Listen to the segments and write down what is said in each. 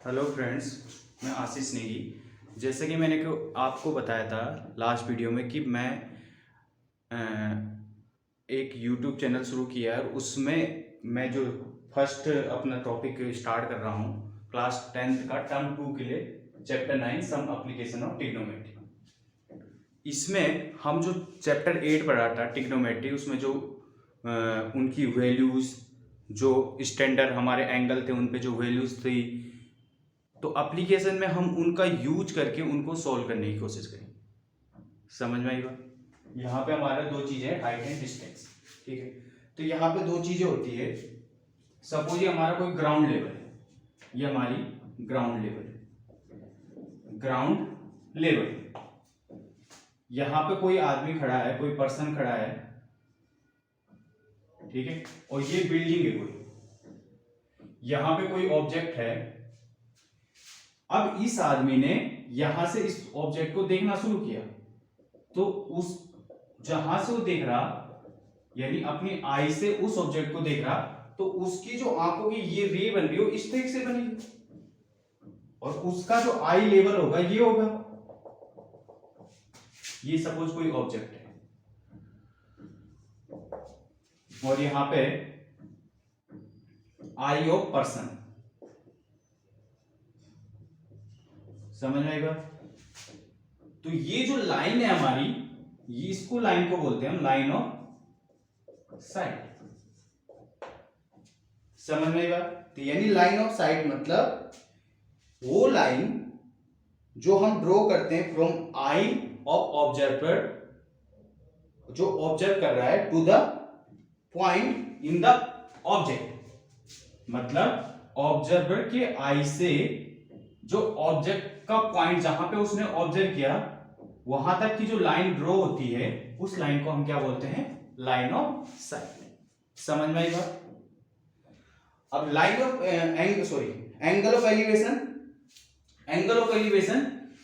Hello friends, मैं आशीष नेगी। जैसे कि मैंने आपको बताया था लास्ट वीडियो में कि मैं अ, एक यूट्यूब चैनल शुरू किया है और उसमें मैं जो फर्स्ट अपना टॉपिक स्टार्ट कर रहा हूँ क्लास 10th का टर्म 2 के लिए chapter 9 some application of trigonometry. इसमें हम जो चैप्टर 8 पढ़ा था ट्रिग्नोमेट्री, उसमें जो उनकी वैल्यूज, जो स्टैंडर्ड हमारे एंगल थे उन पे जो वैल्यूज थी, तो एप्लीकेशन में हम उनका यूज करके उनको सॉल्व करने की कोशिश करेंगे। समझ में आई बात? यहाँ पे हमारा दो चीजें हैं, हाइट एंड डिस्टेंस। ठीक है, तो यहाँ पे दो चीजें होती है। सपोज ये हमारा कोई ग्राउंड लेवल है, ये हमारी ग्राउंड लेवल है, ग्राउंड लेवल। यहाँ पे कोई आदमी खड़ा है, कोई पर्सन खड़ा है, ठीक है, और ये बिल्डिंग है कोई, यहाँ पे कोई ऑब्जेक्ट है। अब इस आदमी ने यहां से इस ऑब्जेक्ट को देखना शुरू किया, तो उस जहां से वो देख रहा, यानी अपनी आई से उस ऑब्जेक्ट को देख रहा, तो उसकी जो आंखों की ये रे बन रही हो इस तरीके से बनेगी, और उसका जो आई लेवल होगा ये होगा। ये सपोज कोई ऑब्जेक्ट है और यहां पे आई ऑफ पर्सन। समझ में आएगा? तो ये जो लाइन है हमारी, ये इसको लाइन को बोलते हैं हम लाइन ऑफ साइट। समझ में आएगा? तो यानी लाइन ऑफ साइट मतलब वो लाइन जो हम ड्रॉ करते हैं फ्रॉम आई ऑफ ऑब्जर्वर, जो ऑब्जर्व कर रहा है, to the point in the object. मतलब ऑब्जर्वर के आई से जो ऑब्जेक्ट का पॉइंट जहां पे उसने ऑब्जर्व किया वहां तक की जो लाइन ड्रॉ होती है, उस लाइन को हम क्या बोलते हैं? Line of site. समझ में आई बात? अब line of angle of elevation. Angle of elevation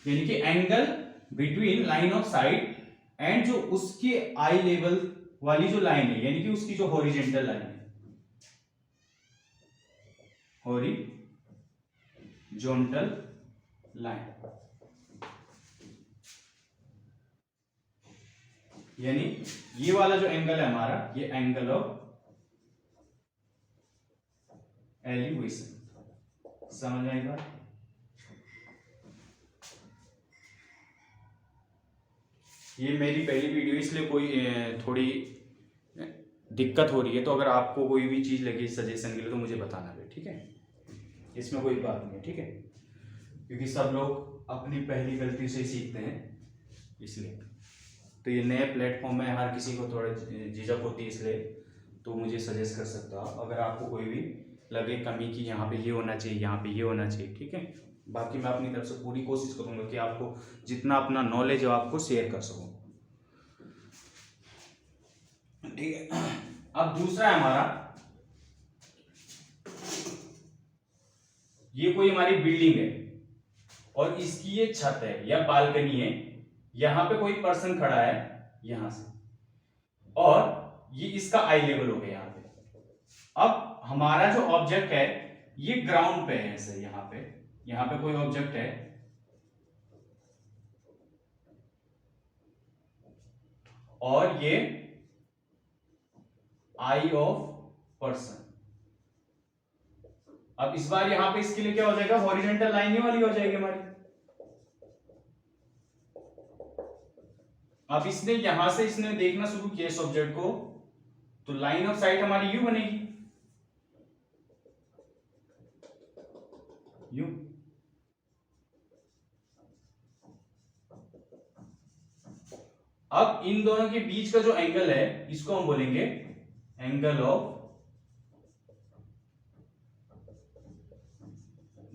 यानी कि angle between line of site and जो उसके आई लेवल वाली जो लाइन है, यानी कि उसकी जो हॉरिजेंटल लाइन है, हॉरिजॉन्टल लाइन, यानी ये वाला जो एंगल है हमारा, ये एंगल ऑफ एलिवेशन। समझ में आई बात? ये मेरी पहली वीडियो, इसलिए कोई थोड़ी दिक्कत हो रही है, तो अगर आपको कोई भी चीज लगे सजेशन के लिए तो मुझे बताना भी, ठीक है? इसमें कोई बात नहीं है, ठीक है? क्योंकि सब लोग अपनी पहली गलती से ही सीखते हैं, इसलिए। तो ये नए प्लेटफॉर्म में हर किसी को थोड़ा झिझक होती है, इसलिए तो मुझे सजेस्ट कर सकते हो आप, अगर आपको कोई भी लगे कमी कि यहाँ पे ये होना चाहिए, यहाँ पे ये होना चाहिए, ठीक है? बाकी मैं अपनी तरफ से पूरी कोशिश करूंगा कि आपको जितना अपना नॉलेज है आपको शेयर कर सकूं, ठीक है? अब दूसरा है हमारा, ये कोई हमारी बिल्डिंग है और इसकी ये छत है या बालकनी है, यहां पे कोई पर्सन खड़ा है यहां से, और ये इसका आई लेवल हो गया यहां पे। अब हमारा जो ऑब्जेक्ट है ये ग्राउंड पे है, ऐसे यहां पे कोई ऑब्जेक्ट है और ये आई ऑफ पर्सन। अब इस बार यहां पे इसके लिए क्या हो जाएगा? हॉरिजॉन्टल लाइन ही वाली हो जाएगी हमारी। अब इसने यहां से इसने देखना शुरू किया इस ऑब्जेक्ट को, तो लाइन ऑफ साइट हमारी यू बनेगी, यू। अब इन दोनों के बीच का जो एंगल है इसको हम बोलेंगे एंगल ऑफ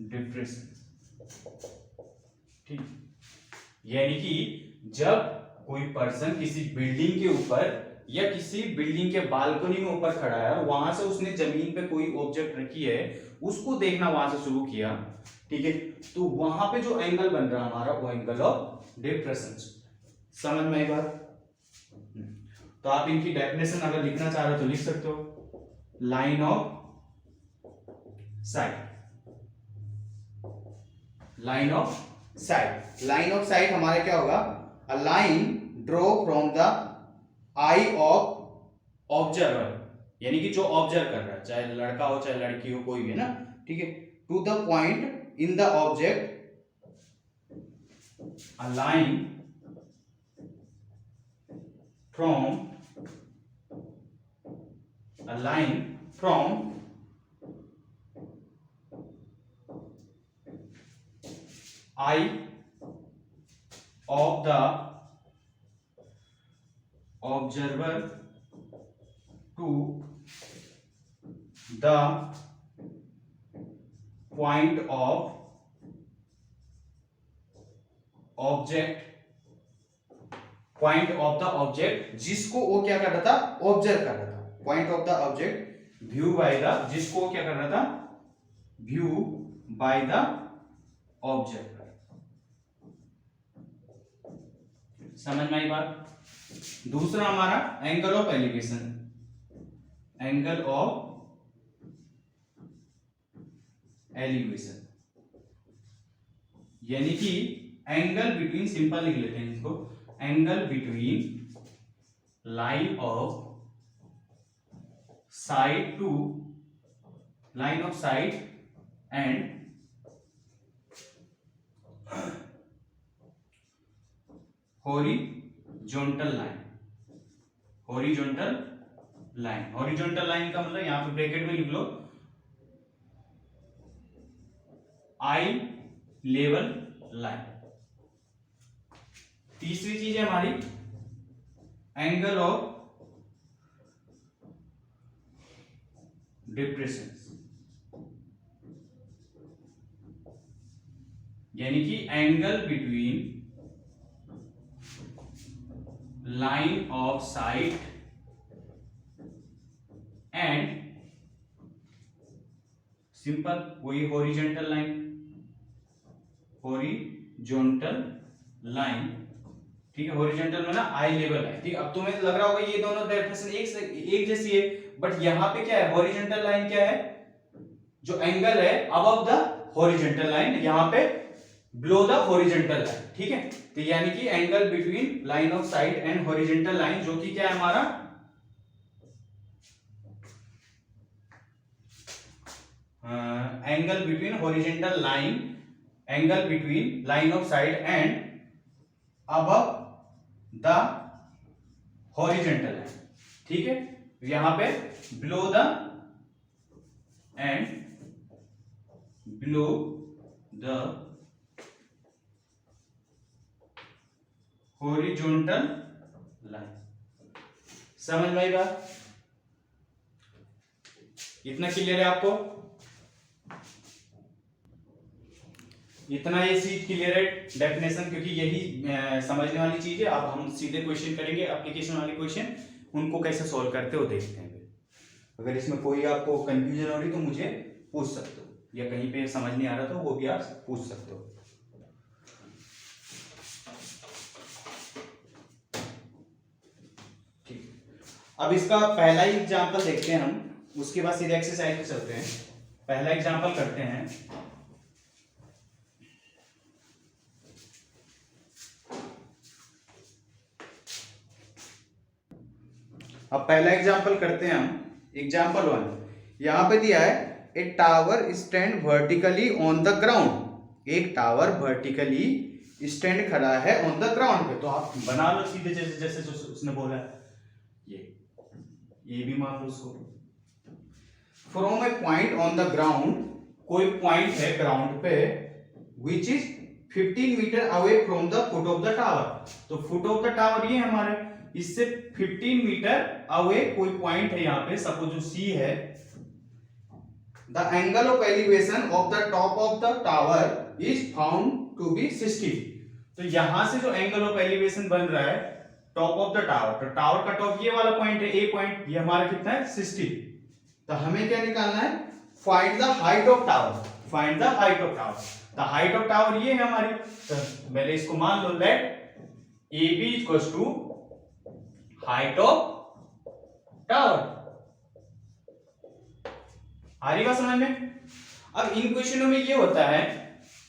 डिफरेंस। ठीक, यानी कि जब कोई पर्सन किसी बिल्डिंग के ऊपर या किसी बिल्डिंग के बालकनी में ऊपर खड़ा है और वहां से उसने जमीन पे कोई ऑब्जेक्ट रखी है, उसको देखना वहां से शुरू किया, ठीक है, तो वहां पे जो एंगल बन रहा है हमारा वो एंगल ऑफ डिफरेंस। समझ में आई बात? तो आप इनकी डेफिनेशन अगर लिखना चाह रहे हो तो लिख सकते हो, line of site line of site. Line of site हमारा क्या होगा, a line draw from the I of observer, यानी कि जो ऑब्जर्व कर रहा है, चाहे लड़का हो चाहे लड़की हो, कोई भी है ना, ठीक है, to the point in the object, a line from eye of the observer to the point of object, point of the object जिसको वो क्या कर रहा था, ऑब्जर्व कर रहा था, point of the object view by the, जिसको वो क्या कर रहा था, व्यू बाय द ऑब्जर्वर। समझ में आई बात। दूसरा हमारा angle of elevation, angle of elevation यानी कि एंगल बिटवीन, सिंपल लिख लेते हैं इसको, angle between line of sight to, line of sight and horizontal line. Horizontal line, horizontal line का मतलब यहां पे ब्रैकेट में लिख लो आई लेवल लाइन। तीसरी चीज है हमारी एंगल ऑफ डिप्रेशन, यानी कि angle between line of site and, simple वही हॉरिजॉन्टल लाइन, हॉरिजॉन्टल लाइन, ठीक है, हॉरिजॉन्टल में ना आई लेवल है, ठीक है। अब तुम्हें लग रहा होगा ये दोनों डेफिनेशन एक जैसी है, बट यहां पे क्या है, हॉरिजॉन्टल लाइन क्या है, जो एंगल है अबव द हॉरिजॉन्टल लाइन, यहां पे बिलो द हॉरिजॉन्टल लाइन, ठीक है। तो यानी कि angle between line of site and horizontal line, जो कि क्या है हमारा, angle between horizontal line, angle between line of site and above the horizontal line, ठीक है। यहां पे below the end below the horizontal line. समझ में आई बात, इतना क्लियर है आपको, इतना ये चीज क्लियर है डेफिनेशन, क्योंकि यही समझने वाली चीज है। अब हम सीधे क्वेश्चन करेंगे, एप्लीकेशन वाले क्वेश्चन, उनको कैसे सॉल्व करते हो देखते हैं। अगर इसमें कोई आपको कंफ्यूजन हो रही तो मुझे पूछ सकते हो, या कहीं पे समझ नहीं आ रहा तो वो भी आप पूछ सकते हो। ठीक, अब इसका पहला ही एग्जांपल देखते हैं हम, उसके बाद सीधे एक्सरसाइज पे चलते हैं। पहला एग्जांपल करते हैं, अब पहला एग्जांपल करते हैं हम। एग्जांपल 1 यहां पे दिया है, ए tower stand vertically on the ground. एक टावर वर्टिकली स्टैंड खड़ा है ऑन द ग्राउंड पे। तो आप बना लो सीधे, जैसे जैसे उसने बोला है, ये भी मान लो उसको। From a point on the ground, कोई पॉइंट है ग्राउंड पे, which is 15 metre away from the foot of the tower. तो फुट ऑफ द टावर ये हमारे, इससे 15 मीटर अवे कोई पॉइंट है यहाँ पे, सपोज जो सी है। The angle of elevation of the top of the tower is found to be 60। तो यहां से जो एंगल ऑफ एलिवेशन बन रहा है टॉप ऑफ द टावर, तो टावर का टॉप ये वाला पॉइंट है, ए पॉइंट, ये हमारा कितना है 60। तो हमें क्या निकालना है, find the height of tower, find the height of tower. The height of tower ये है हमारी, तो पहले इसको मान लो, let A B equals to height of tower. आ रही बात समझ में। अब इन क्वेश्चनों में ये होता है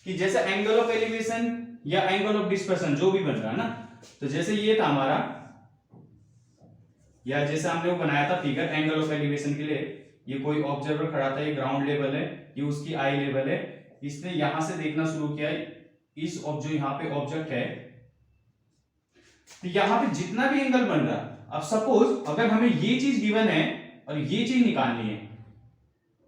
कि जैसे एंगल ऑफ एलिवेशन या एंगल ऑफ डिस्पर्सन जो भी बन रहा है ना, तो जैसे ये था हमारा, या जैसे हमने वो बनाया था फिगर एंगल ऑफ एलिवेशन के लिए, ये कोई ऑब्जर्वर खड़ा था, ये ग्राउंड लेवल है, ये उसकी आई लेवल है, इसने यहां से देखना शुरू किया इस जो यहाँ पे ऑब्जेक्ट है, तो यहाँ पे जितना भी एंगल बन रहा, अब सपोज अगर हमें ये चीज गिवन है और ये चीज निकालनी है,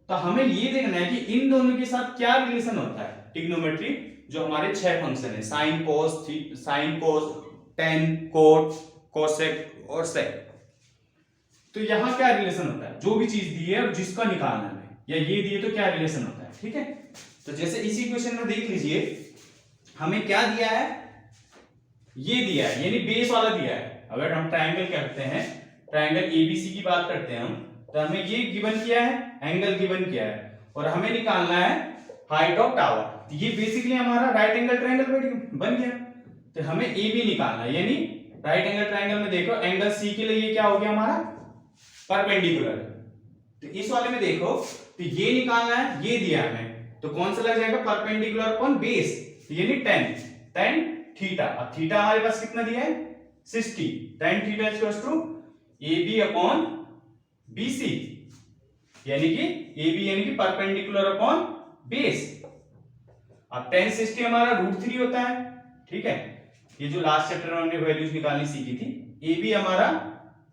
तो हमें ये देखना है कि इन दोनों के साथ क्या रिलेशन होता है। ट्रिग्नोमेट्री जो हमारे 6 फंक्शन है, sine cos ten coat cosec और सेक, तो यहां क्या रिलेशन होता है, जो भी चीज दी है और जिसका निकालना है, या ये दिए तो क्या रिलेशन होता है। ठीक है, तो जैसे इसी क्वेश्चन में देख लीजिए, हमें क्या दिया है, ये दिया है, यानी बेस वाला दिया है। अगर हम ट्रायंगल करते हैं, ट्रायंगल एबीसी की बात करते हैं हम, तो हमें ये गिवन किया है, एंगल गिवन किया है, और हमें निकालना है हाइट ऑफ टावर। तो ये बेसिकली हमारा राइट एंगल ट्रायंगल बन गया। तो हमें ए बी निकालना है, यानी राइट एंगल ट्रायंगल में देखो एंगल सी के लिए ये क्या हो गया हमारा, परपेंडिकुलर। तो इस वाले में देखो, तो ये निकालना है, ये दिया हमें, तो कौन सा लग जाएगा, परपेंडिकुलर अपॉन बेस, यानी tan थीटा। अब थीटा हमारे पास कितना दिया है, 60, tan theta equals to AB upon BC, यानी कि AB यानी कि परपेंडिकुलर अपॉन बेस। अब tan 60 हमारा √3 होता है। ठीक है, ये जो लास्ट चैप्टर में हमने वैल्यूज निकालनी सीखी थी, AB हमारा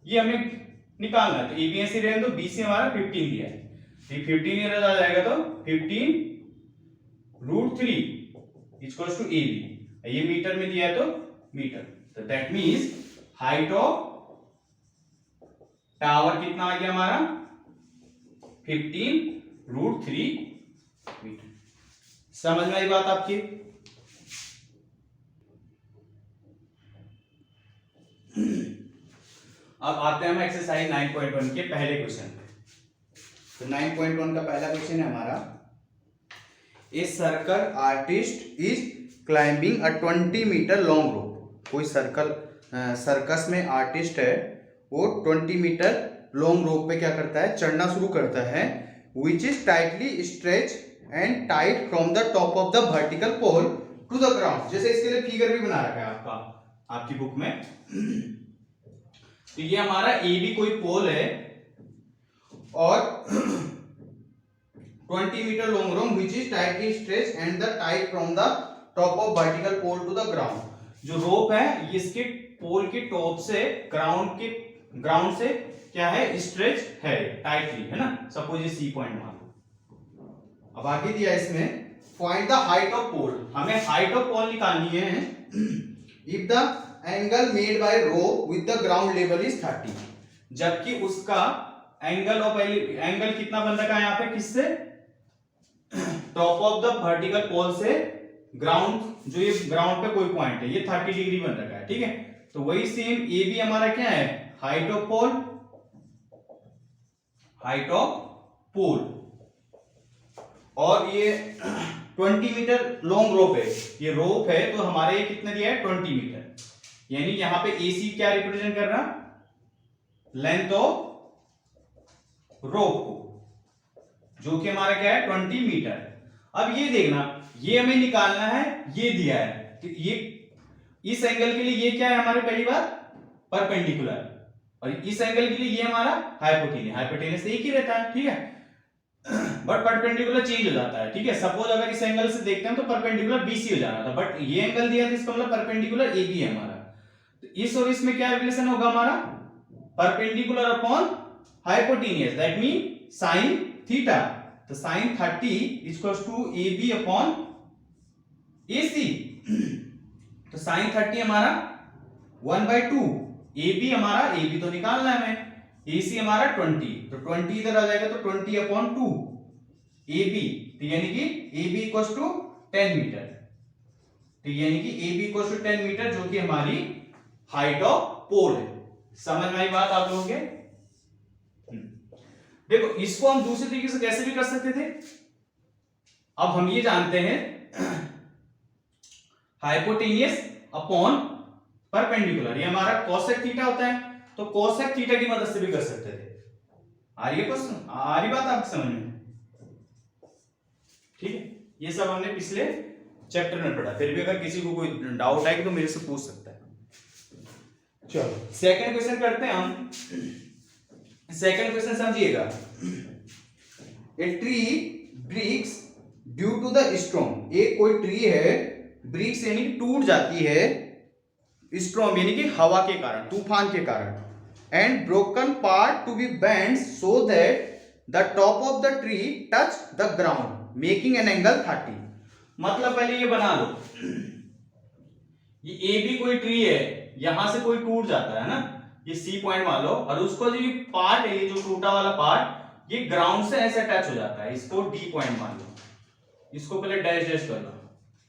ये हमें निकालना है, तो AB ऐसे रहने दो, BC हमारा 15 दिया है, ये 15 इधर आ जाएगा, तो 15 √3 इक्वल्स टू AB, ये मीटर में दिया है तो मीटर, तो that means height of tower कितना आ गया हमारा, 15 √3 मीटर। समझ में आई बात आपकी। अब आते हैं हम एक्सरसाइज 9.1 के पहले क्वेश्चन पे। तो 9.1 का पहला क्वेश्चन है हमारा, a circus artist is climbing a 20 metre long rope. कोई सर्कस में आर्टिस्ट है, वो 20 मीटर लॉन्ग रोप पे क्या करता है, चढ़ना शुरू करता है, which is tightly stretch and tight from the top of the vertical pole to the ground. जैसे इसके लिए फिगर भी बना रखा है आपकी बुक में। तो ये हमारा ए बी कोई पोल है और 20 metre long rope which is tightly stretch and the tight from the top of vertical pole to the ground. जो रोप है ये इसके पोल के टॉप से ग्राउंड से क्या है, स्ट्रेच है, टाइटली है ना। सपोज ये सी पॉइंट मान लो। अब आगे दिया इसमें, फाइंड द हाइट ऑफ पोल। हमें हाइट ऑफ पोल निकालनी है। If the angle made by rope with the ground level is 30, जबकि उसका एंगल कितना बन रखा है यहाँ पे, किससे, top of the vertical pole से ग्राउंड, जो ये ग्राउंड पे कोई पॉइंट है, ये 30 डिग्री बन रखा है। ठीक है, तो वही सेम ए बी हमारा क्या है, हाइट ऑफ पोल, और ये 20 मीटर लॉन्ग रोप है, ये रोप है, तो हमारे ये कितना दिया है, 20 मीटर, यानी यहां पे AC क्या रिप्रेजेंट कर रहा, लेंथ ऑफ रोप को, जो कि हमारा क्या है, 20 मीटर। अब ये देखना, ये हमें निकालना है, ये दिया है, तो ये इस एंगल के लिए ये क्या है हमारे, पहली बार परपेंडिकुलर, और इस एंगल के लिए ये हमारा हाइपोटेनस एक ही रहता है। ठीक है, बट परपेंडिकुलर चेंज हो जाता है। ठीक है, सपोज अगर इस एंगल से देखते हैं तो परपेंडिकुलर BC हो जाना था, बट ये एंगल दिया था, इसका मतलब परपेंडिकुलर AB है हमारा। तो इस और इसमें क्या रिलेशन होगा हमारा, perpendicular upon hypotenuse, that mean sine theta. तो sine 30 equals to AB upon AC। तो साइन 30 हमारा 1/2, AB हमारा, AB तो निकालना है हमें, AC हमारा 20, तो 20 इधर आ जाएगा, तो 20 अपॉन 2 AB, तो यानी कि AB इक्वल्स टू 10 मीटर। तो यानी कि AB इक्वल्स टू 10 मीटर, जो कि हमारी हाइट ऑफ पोल है। समझ में आई बात आप लोगों के। देखो, इसको हम दूसरे तरीके से कैसे भी कर सकते थे। अब हम ये जानते हैं हाइपोटेनियस अपॉन परपेंडिकुलर, ये हमारा कोसेक थीटा होता है, तो कोसेक थीटा की मदद से भी कर सकते थे। आ रही है क्वेश्चन, आ रही बात आपकी समझ में। ठीक है, ये सब हमने पिछले चैप्टर में पढ़ा, फिर भी अगर किसी को कोई डाउट आए तो मेरे से पूछ सकता है। चलो सेकंड क्वेश्चन करते हैं हम। सेकंड क्वेश्चन समझिएगा। A tree breaks due to the storm, एक कोई ट्री है, ब्रेक्स यानी टूट जाती है, स्टॉर्म यानी कि हवा के कारण, तूफान के कारण, and broken part to be bend so that the top of the tree touch the ground making an angle 30। मतलब पहले ये बना लो, ये ए बी कोई ट्री है, यहां से कोई टूट जाता है ना, ये सी पॉइंट मान लो, और उसको जो पार्ट है, ये जो टूटा वाला पार्ट, ये ग्राउंड से ऐसे टच हो जाता है, इसको डी पॉइंट मान लो। इसको पहले डैश डैश कर लो,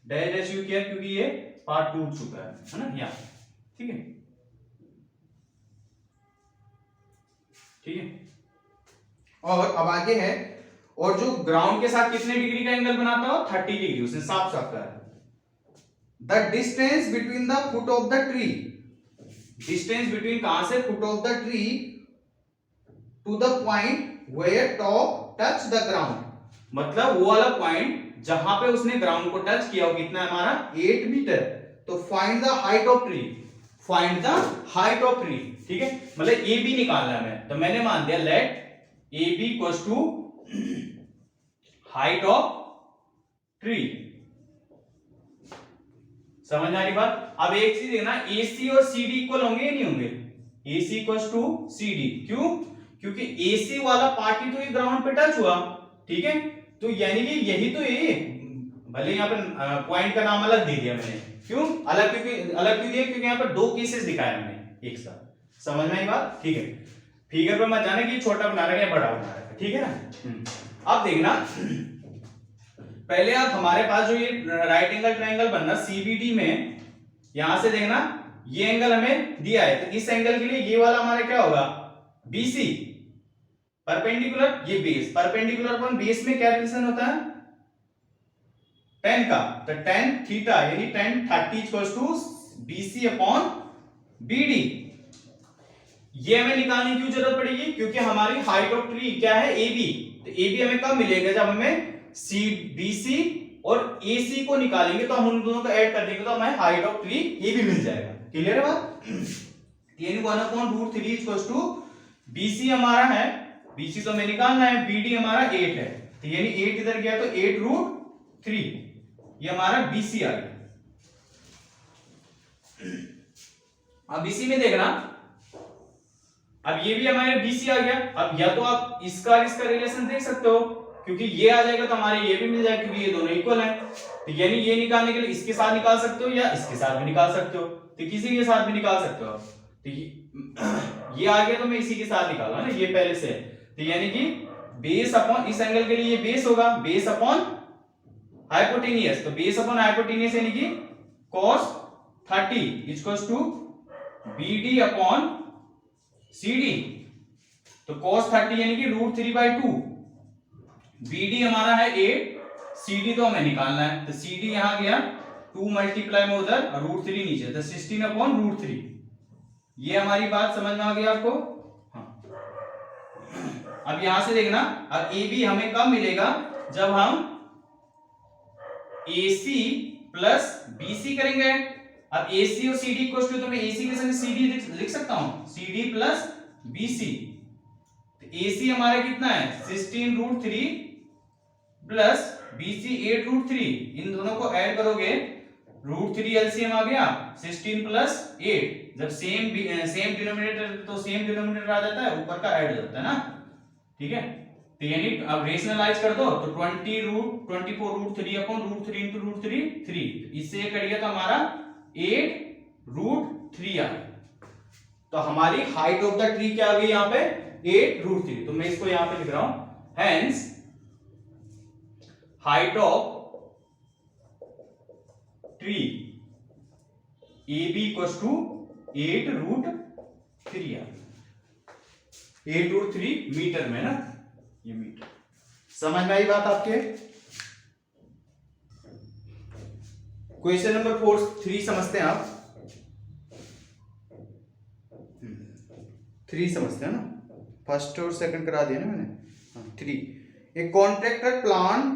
डैश डैश क्यों किया, क्योंकि ये पार्ट टूट चुका है ना, यहाँ, ठीक है, ठीक है। और अब आगे है, और जो ग्राउंड के साथ कितने डिग्री का एंगल बनाता हो, 30 डिग्री, उसने साफ साफ कहा है। The distance between the foot of the tree, distance between कहां से, foot of the tree to the point where top touch the ground, मतलब वो वाला पॉइंट जहां पे उसने ग्राउंड को टच किया, वो कितना है हमारा, 8 मीटर। तो find the height of tree, find the height of tree, ठीक है, मतलब ए बी निकालना है हमें, तो मैंने मान दिया let A B equals to height of tree. समझ आ रही बात। अब एक चीज देखना, AC और CD इक्वल होंगे या नहीं होंगे, AC इक्वल्स टू CD, क्यों, क्योंकि AC वाला पार्ट ही तो ये ग्राउंड पे टच हुआ, ठीक है, तो यानी कि यही तो ये, भले यहाँ पे पॉइंट का नाम अलग दे दिया मैंने, क्यों अलग, क्योंकि अलग क्यों दिया, क्योंकि यहाँ पर दो केसेस दिखाए हमने एक साथ। समझ में आई बात, ठीक है। फिगर पे मत जाना कि छोटा बना रहा है या बड़ा बना रहा है, ठीक है ना। अब देखना, पहले आप हमारे पास जो ये राइट एंगल ट्रायंगल बनना CBD में, यहां से देखना ये एंगल हमें दिया है, तो इस एंगल के लिए ये वाला हमारा क्या होगा, BC, परपेंडिकुलर, ये बेस, परपेंडिकुलर अपॉन बेस में क्या रिलेशन होता है, tan का, तो tan थीटा यानी tan 30 equals to BC upon BD। ये हमें निकालने की क्यों जरूरत पड़ेगी, क्योंकि हमारी हाइट ऑफ ट्री क्या है, AB, तो AB हमें कब मिलेगा, जब हमें BC और AC को निकालेंगे, तो हम उन दोनों को ऐड कर देंगे, तो हमें हाइट ऑफ ट्री AB मिल जाएगा। क्लियर है बात। यानी 1/√3 इक्वल्स टू BC हमारा है, BC तो हमें निकालना है, BD हमारा 8 है, तो यानी 8 इधर गया तो 8√3, ये हमारा BC आ गया। अब इसी में देखना, अब ये भी हमारे BC आ गया। अब या तो आप इसका और इसका रिलेशन देख सकते हो, क्योंकि ये आ जाएगा तो हमारे ये भी मिल जाएगा, क्योंकि ये दोनों इक्वल हैं, तो यानी ये निकालने के लिए इसके साथ निकाल सकते हो या इसके साथ भी निकाल सकते हो, तो किसी के साथ भी निकाल सकते हो। तो ये आ गया तो मैं इसी के साथ निकाला ना, ये पहले से, तो यानी कि बेस अपॉन, इस एंगल के लिए ये बेस होगा, बेस अपॉन हाइपोटेनियस, तो बेस अपॉन हाइपोटेनियस यानी कि cos 30 equals to BD upon CD, तो cos 30 यानी कि √3/2, BD हमारा है 8, CD तो हमें निकालना है, तो CD यहां गया 2 मल्टीप्लाई में उधर और √3 नीचे, तो 16 अपॉन √3। ये हमारी बात समझ में आ गई आपको। हाँ, अब यहां से देखना, अब AB हमें कब मिलेगा, जब हम AC प्लस BC करेंगे। अब AC और CD इक्वल टू, तो मैं AC के संग CD लिख सकता हूं, CD प्लस BC, तो AC हमारा कितना है 16√3 प्लस BC 8√3, इन दोनों को ऐड करोगे √3 LCM आ गया, 16 प्लस 8, जब सेम डिनोमिनेटर तो सेम डिनोमिनेटर आ जाता है, ऊपर का ऐड हो जाता है ना, ठीक है। तो यानी अब रेशनलाइज कर दो, तो 24√3 अपॉन √3 इंटू √3 3, इससे ये कट गया तो हमारा 8√3 आ गया। तो हमारी हाइट ऑफ द ट्री क्या आ गई यहाँ पे 8√3, तो मैं इसको यहां पे लिख रहा हूं, hence height of tree AB equals to 8√3 आ गया, 8√3 मीटर में ना, ये मीटर। समझ में आई बात आपके। क्वेश्चन नंबर 3 समझते हैं आप, 3 समझते हैं ना, फर्स्ट और सेकंड करा दिया ना मैंने। 3, a contractor plan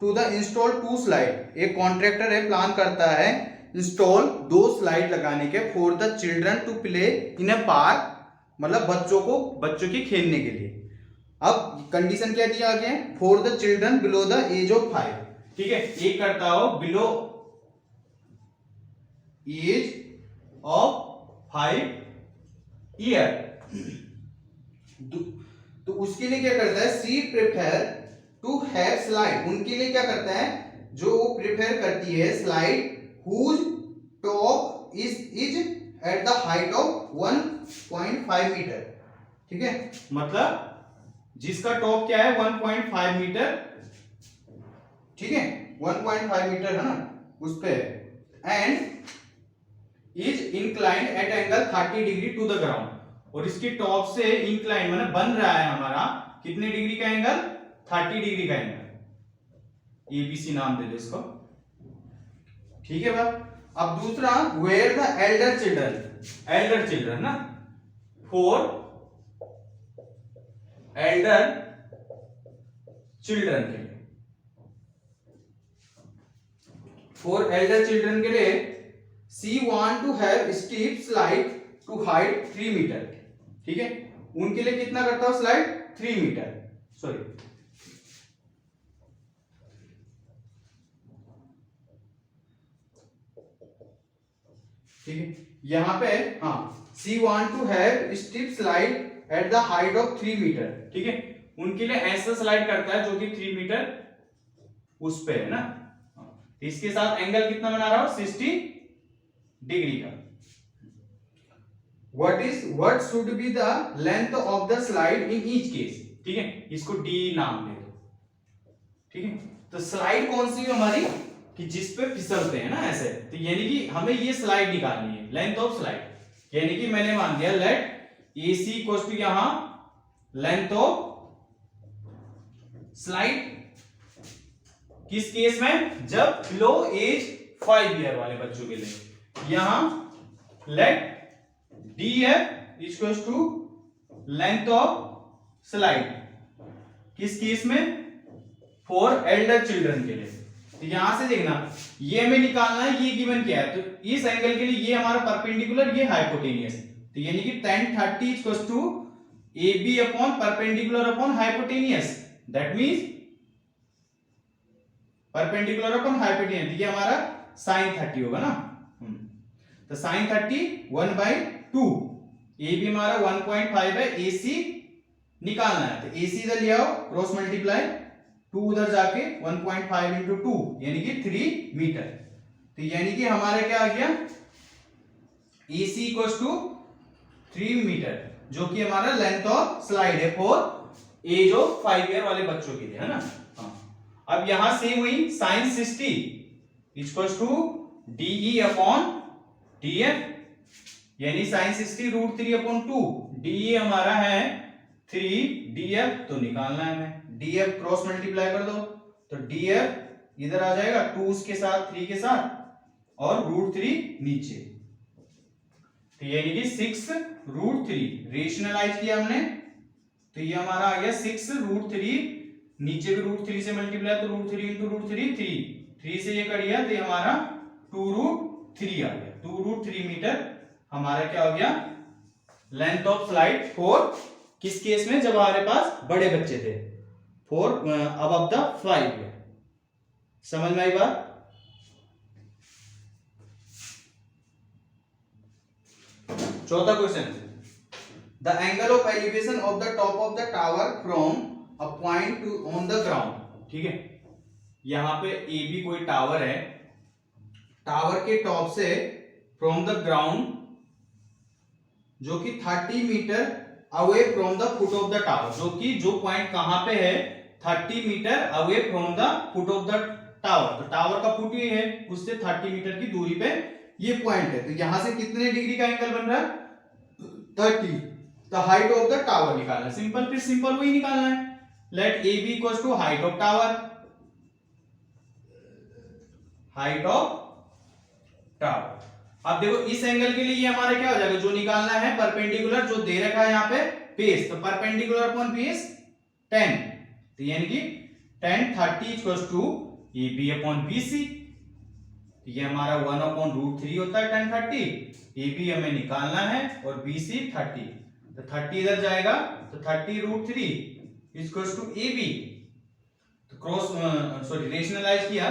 to the install 2 slide, एक कॉन्ट्रैक्टर है प्लान करता है इंस्टॉल 2 स्लाइड लगाने के for the children to play in a park, मतलब बच्चों के खेलने के लिए। अब कंडीशन क्या दिया गया है, for the children below the age of 5, ठीक है, एक करता हो बिलो एज ऑफ 5 ईयर, तो उसके लिए क्या करता है, सी प्रेफर टू हैव स्लाइड, उनके लिए क्या करता है, जो वो प्रेफर करती है slide whose top is at the height of 1.5 metre, ठीक है, मतलब जिसका टॉप क्या है 1.5 मीटर, ठीक है, 1.5 मीटर है ना उस पे, and is inclined at angle 30 degree to the ground, और इसकी टॉप से इंक्लाइन माने बन रहा है हमारा कितने डिग्री का एंगल, 30 डिग्री का एंगल, एबीसी नाम दे दो इसको, ठीक है भाई। अब दूसरा, वेयर द एल्डर चिल्ड्रन ना, फॉर एल्डर चिल्ड्रन के लिए, फॉर एल्डर चिल्ड्रन के लिए she want to have steep slide to height 3 metre, ठीक है, उनके लिए कितना करता हूं स्लाइड 3 मीटर, सॉरी ठीक है, यहां पे हाँ, she want to have steep slide at the height of 3 metre, ठीक है, उनके लिए ऐसा स्लाइड करता है जो कि 3 मीटर उस पे है ना, इसके साथ एंगल कितना बना रहा हूं 60 डिग्री का। what should be the length of the slide in each case, ठीक है, इसको डी नाम दे दो, ठीक है, तो स्लाइड कौन सी है हमारी कि जिस पे फिसलते हैं ना ऐसे, तो यानी कि हमें ये स्लाइड निकालनी है, लेंथ ऑफ स्लाइड, यानी कि मैंने मान दिया लेट AC इक्वल्स टू यहां लेंथ ऑफ स्लाइड, किस केस में, जब बिलो एज 5 ईयर वाले बच्चों के लिए, यहां let DF equals to length of slide, किस केस में, फॉर एल्डर चिल्ड्रन के लिए। तो यहां से देखना, ये हमें निकालना है, ये गिवन क्या है, तो इस एंगल के लिए ये हमारा परपेंडिकुलर, ये हाइपोटेनियस, तो यानी कि tan 30 equals to AB upon perpendicular upon hypotenuse, that means perpendicular upon hypotenuse, ये हमारा sin 30 होगा ना, तो sin 30 1/2, AB हमारा 1.5 है, AC निकालना है, तो AC इधर ले आओ, क्रॉस मल्टीप्लाई 2 उधर जाके 1.5 into 2 यानी कि 3 मीटर, तो यानी कि हमारा क्या आ गया, AC इक्वल्स टू 3 मीटर, जो कि हमारा लेंथ ऑफ स्लाइड है फॉर एज ऑफ 5 ईयर वाले बच्चों के लिए, है ना। हाँ, अब यहां सेम हुई sin 60 equals to DE upon DF, यानी sin 60 √3 अपॉन 2, DE हमारा है 3, DF तो निकालना है हमें, DF क्रॉस मल्टीप्लाई कर दो, तो DF इधर आ जाएगा 2 उसके साथ 3 के साथ और √3 नीचे, तो यानी कि 6 √3 रेशनलाइज किया हमने, तो ये हमारा आ गया 6 √3, नीचे भी √3 से मल्टीप्लाई, तो √3 into √3 3 से ये कट गया, तो ये हमारा 2 √3 आ गया, 2 √3 मीटर हमारा क्या हो गया, लेंथ ऑफ स्लाइड फॉर किस केस में, जब हमारे पास बड़े बच्चे थे, फॉर अबव द 5 ईयर, समझ में आई बात। चौथा question, the angle of elevation of the top of the tower from a point two on the ground, ठीक है, यहां पे AB कोई टावर है, टावर के टॉप से फ्रॉम द ग्राउंड जो कि 30 metre away from the foot of the tower, जो कि जो पॉइंट कहां पे है 30 metre away from the foot of the tower, तो टावर का फुट ये है, उससे 30 मीटर की दूरी पे ये पॉइंट है, तो यहां से कितने डिग्री का एंगल बन रहा है 30, the height of the tower निकालना है, सिंपल, फिर सिंपल वही निकालना है, let AB equals to height of tower, height of tower. अब देखो इस एंगल के लिए ये हमारा क्या हो जाएगा, जो निकालना है परपेंडिकुलर, जो दे रखा है यहाँ पे बेस, तो परपेंडिकुलर अपॉन बेस 10, तो यानी कि tan 30 equals to A B upon B C, ये हमारा 1/√3 होता है tan 30, ए बी हमें निकालना है और बी सी 30, तो 30 इधर जाएगा तो 30√3 इक्वल्स टू ए बी, तो क्रॉस सॉरी रेशनलाइज किया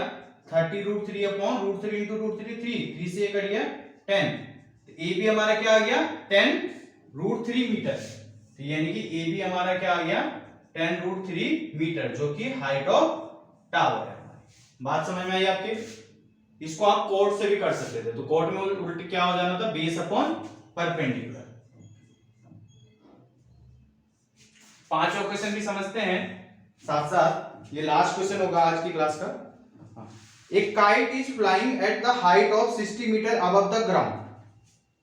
30√3 अपॉन √3 इंटू √3 3 से कट गया 10, तो ए बी हमारा क्या आ गया 10√3 मीटर, तो यानी कि ए बी हमारा क्या आ गया 10√3 मीटर, जो कि हाइट ऑफ टावर है। बात समझ में आई आपके? इसको आप कोड से भी कर सकते थे, तो कोड में उल्ट क्या हो जाना था, बेस अपॉन परपेंडिकुलर। पांचवा क्वेश्चन भी समझते हैं साथ साथ, ये लास्ट क्वेश्चन होगा आज की क्लास का। एक kite is flying at the height of 60 metre above the ground,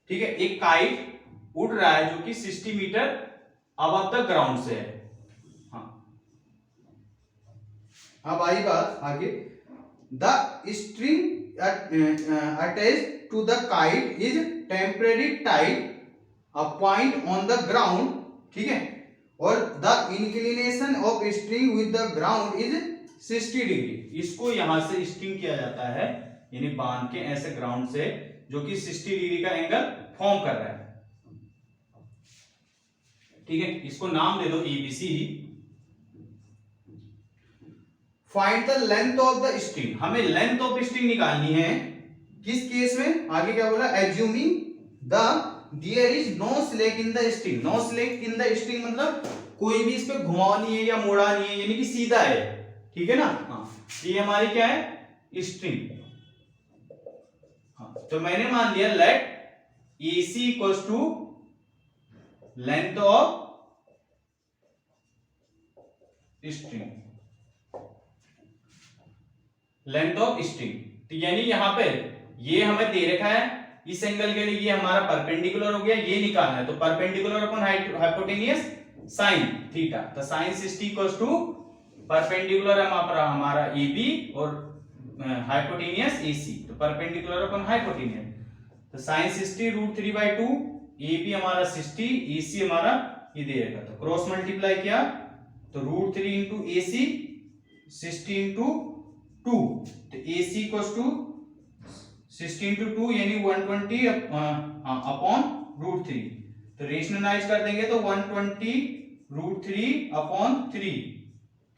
ठीक है, एक काइट उड़ रहा है जो कि 60 मीटर अबव द ग्राउंड से है। अब आई बात आगे, the string attached to the kite is temporarily tied a point on the ground, ठीक है, और the inclination of string with the ground is 60 degree, इसको यहां से स्ट्रिंग किया जाता है, यानी बांध के ऐसे ग्राउंड से, जो कि 60 डिग्री का एंगल फॉर्म कर रहा है, ठीक है, इसको नाम दे दो ABC. Find the length of the string, हमें लेंथ ऑफ स्ट्रिंग निकालनी है, किस केस में, आगे क्या बोला, assuming the there is no slack in the string, no slack in the string मतलब कोई भी इस पे घुमाव नहीं है या मोड़ा नहीं है, यानी कि सीधा है, ठीक है ना। हाँ, ये हमारी क्या है स्ट्रिंग। हाँ, तो मैंने मान लिया let AC equals to length of string, length of string, तो यानी यहां पे ये हमें दे रखा है, इस एंगल के लिए ये हमारा परपेंडिकुलर हो गया, ये निकालना है, तो perpendicular upon hypotenuse sign theta, तो साइन 60 इक्वल्स टू परपेंडिकुलर हमारा AB और हाइपोटेनियस AC, तो परपेंडिकुलर अपॉन हाइपोटेनियस, तो साइन 60 √3/2, AB हमारा 60, AC हमारा ये दे रखा, तो क्रॉस मल्टीप्लाई किया तो √3 इंटू AC 60 इंटू 2, तो AC इक्वल्स टू 60 इंटू 2 यानी 120 अपॉन √3, तो रेशनलाइज कर देंगे तो 120 √3 अपॉन 3,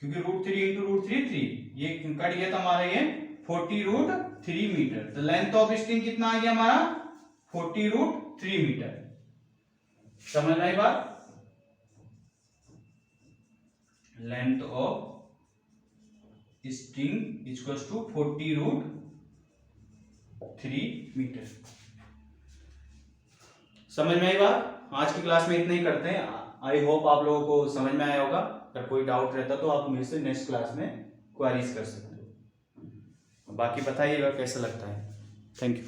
क्योंकि √3 इंटू √3 3, ये कट गया तो हमारा ये 40√3 मीटर, तो लेंथ ऑफ स्ट्रिंग कितना आ गया हमारा 40√3 मीटर। समझ में आई बात? Length of string equals to 40√3 metre. समझ में आई बात? आज की क्लास में इतना ही करते हैं। आई होप आप लोगों को समझ में आया होगा। अगर कोई डाउट रहता तो आप मेरे से नेक्स्ट क्लास में क्वेरीज कर सकते हो। बाकी बताइएगा कैसा लगता है। Thank you.